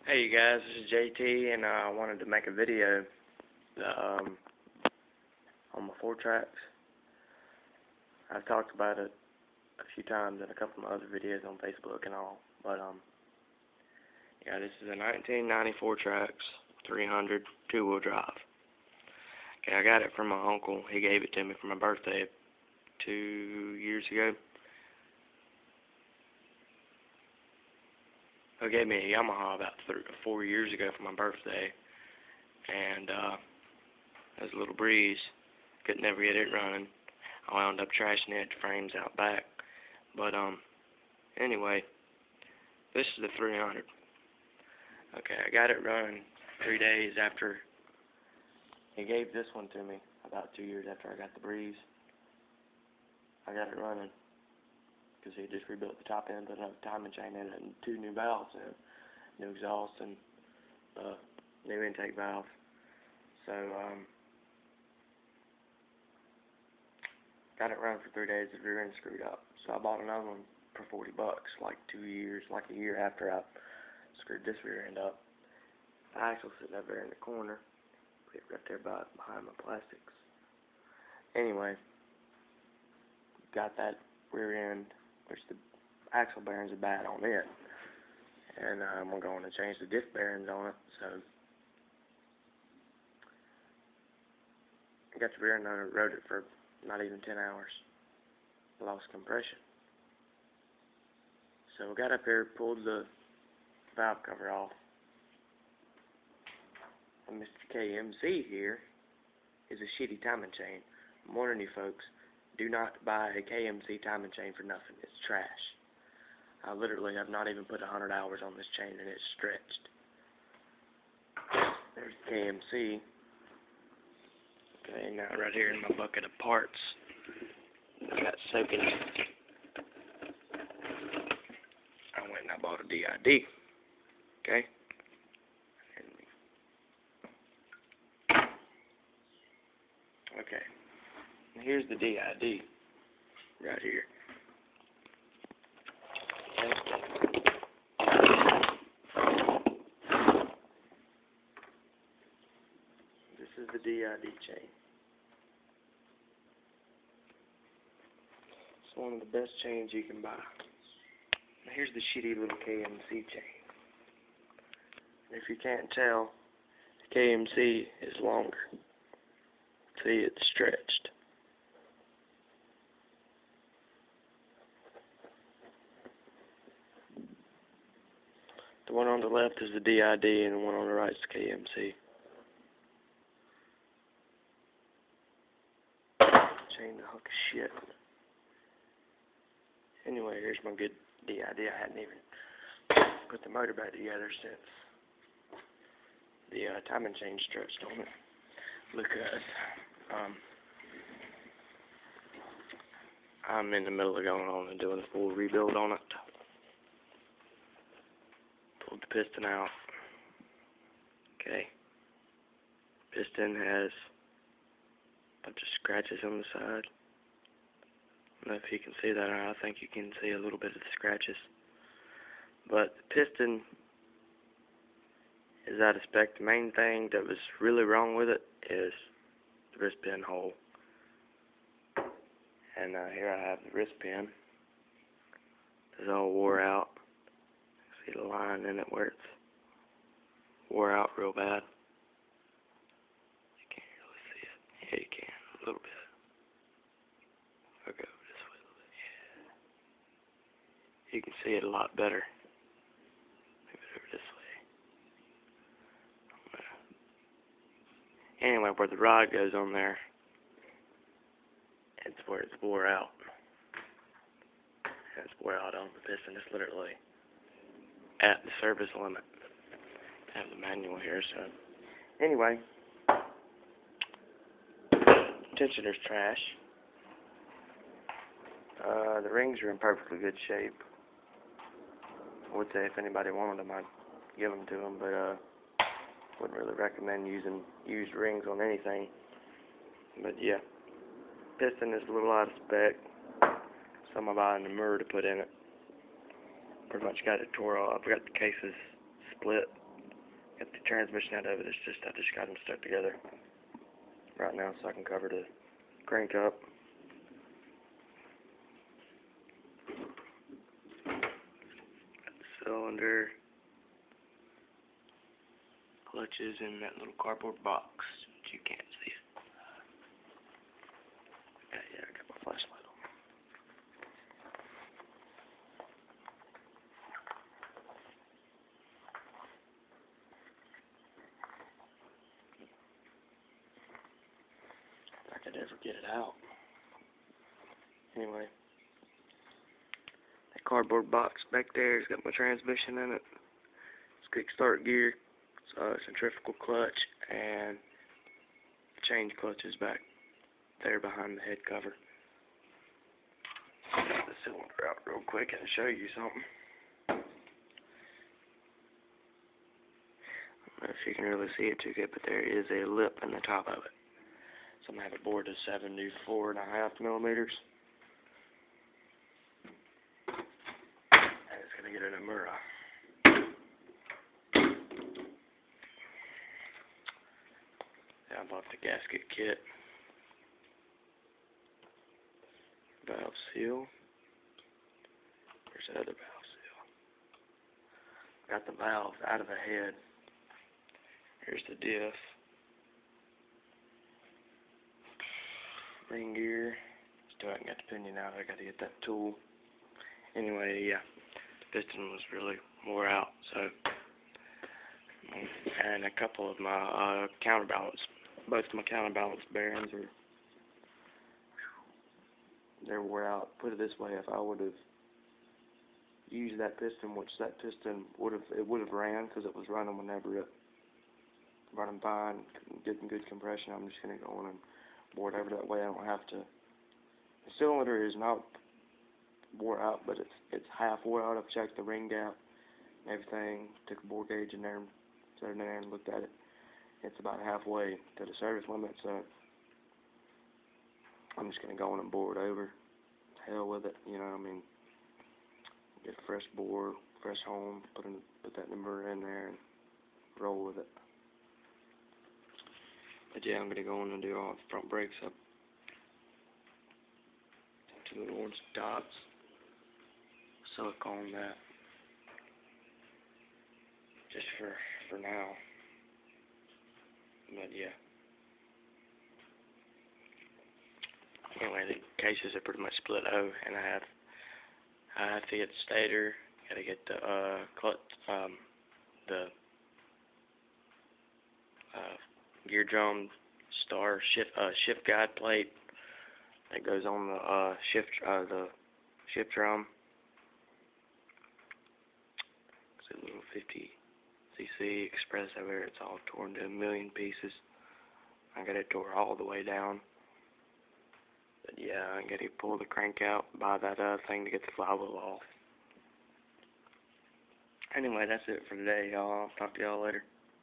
Hey you guys, this is JT, and I wanted to make a video on my fourtrax. I've talked about it a few times in a couple of my other videos on Facebook and all, but yeah, this is a 1990 fourtrax 300 two-wheel drive. Okay, I got it from my uncle. He gave it to me for my birthday 2 years ago. He gave me a Yamaha about 4 years ago for my birthday, and it was a little breeze. Could never get it running. I wound up trashing it, frames out back. But anyway, this is the 300. Okay, I got it running 3 days after he gave this one to me, about 2 years after I got the breeze. I got it running because he just rebuilt the top end, put another timing chain in it, and 2 new valves in, new exhaust and new intake valve. So got it running for 3 days. The rear end screwed up, so I bought another one for $40, like a year after I screwed this rear end up. The axle's sitting up there in the corner, right there behind my plastics. Anyway, got that rear end, which the axle bearings are bad on it, and I'm going to change the diff bearings on it. So I got the rear end on it, rode it for not even 10 hours. Lost compression. So we got up here, pulled the valve cover off, and Mr. KMC here is a shitty timing chain. I'm warning you folks, do not buy a KMC timing chain for nothing. It's trash. I literally have not even put 100 hours on this chain and it's stretched. There's the KMC. Okay, now right here in my bucket of parts, I got soaking. I went and I bought a DID. Okay. Okay. Here's the DID right here. This is the DID chain. It's one of the best chains you can buy. Now here's the shitty little KMC chain. If you can't tell, the KMC is longer. See, it's stretched. The one on the left is the DID, and the one on the right is the KMC. Chain the hook of shit. Anyway, here's my good DID. I hadn't even put the motor back together since the timing chain stretched on it, because I'm in the middle of going on and doing a full rebuild on it. Pulled the piston out. Okay. Piston has a bunch of scratches on the side. I don't know if you can see that, or I think you can see a little bit of the scratches. But the piston is out of spec. The main thing that was really wrong with it is the wrist pin hole. And here I have the wrist pin. It's all wore out. See the line in it where it's wore out real bad. You can't really see it. Yeah, you can, a little bit. I'll go this way a little bit. Yeah. You can see it a lot better. Move it over this way. Anyway, where the rod goes on there, it's where it's wore out. And it's wore out on the piston. It's literally at the service limit. I have the manual here, so anyway, tensioner's trash. The rings are in perfectly good shape. I would say if anybody wanted them, I'd give them to them, but wouldn't really recommend using used rings on anything. But yeah, piston is a little out of spec. So I'm buying a mirror to put in it. Pretty much got it tore off. I got the cases split Got the transmission out of it. It's just I just got them stuck together right now so I can cover the crank up. Got the cylinder, clutches in that little cardboard box, but you can't see it. Yeah, I got my flashlight on. If I could ever get it out. Anyway, that cardboard box back there has got my transmission in it. It's quick start gear, centrifugal clutch, and change clutches back there behind the head cover. Get the cylinder out real quick and show you something. I don't know if you can really see it too good, but there is a lip in the top of it. So I'm going to have it bored to 74.5 millimeters. And it's going to get an Amura. I bought the gasket kit. Valve seal. Where's the other valve seal? Got the valve out of the head. Here's the diff. Ring gear. Still haven't got the pinion out. I got to get that tool. Anyway, yeah. The piston was really wore out, so. And a couple of my counterbalance. Both of my counterbalance bearings they're wore out. Put it this way, if I would have used that piston, which that piston would have ran because it was running whenever it running fine, getting good compression. I'm just gonna go on and bore it over that way. I don't have to. The cylinder is not wore out, but it's half wore out. I've checked the ring gap and everything. Took a bore gauge in there, set it in there, and looked at it. It's about halfway to the service limit, so I'm just going to go on and bore it over. Hell with it, you know what I mean. Get a fresh bore, fresh home, put that number in there and roll with it. But yeah, I'm going to go on and do all the front brakes up. Two little orange dots. Silicone that. Just for now. But yeah. Anyway, the cases are pretty much split O, and I have to get the stator. Got to get the clutch, the gear drum shift guide plate that goes on the shift drum. It's a little 50cc Express over there. It's all torn to a million pieces. I got it tore all the way down. But yeah, I got to pull the crank out, buy that thing to get the flywheel off. Anyway, that's it for today, y'all. I'll talk to y'all later.